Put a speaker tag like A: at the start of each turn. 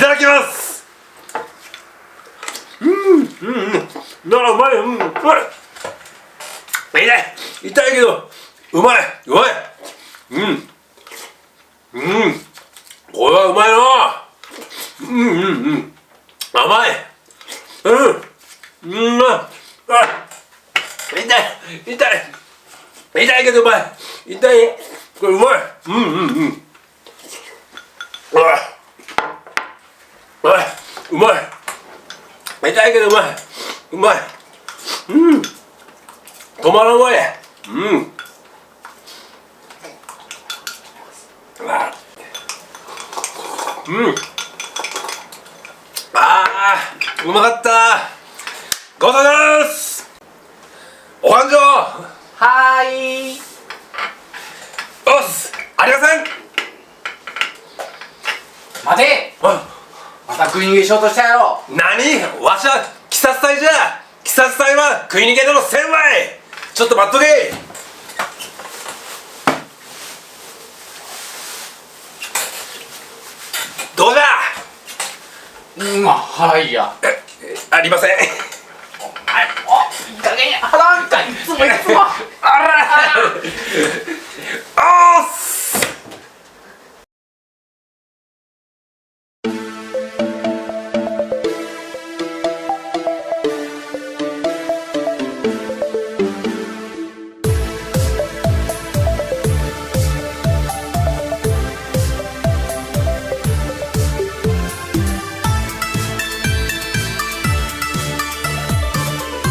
A: ただきます。だからうまい、うまい。痛いけどうまい。これはうまいな。甘い。痛いけどうまい。これうまい。うまい。痛いけどうまい。止まらんわい。うまかった。ごちそうさまです。おはんじょう。
B: はーい。
A: おっす。ありがとう。
B: 待て。また食い逃げしようとしたやろ。
A: なに、わしは鬼殺隊じゃ。鬼殺隊は食い逃げでもせんわい。ちょっと待っとけ。どうじゃ。
B: はいや。
A: ありません。
B: いい加減や。腹んかいつも。
A: あら。おっす。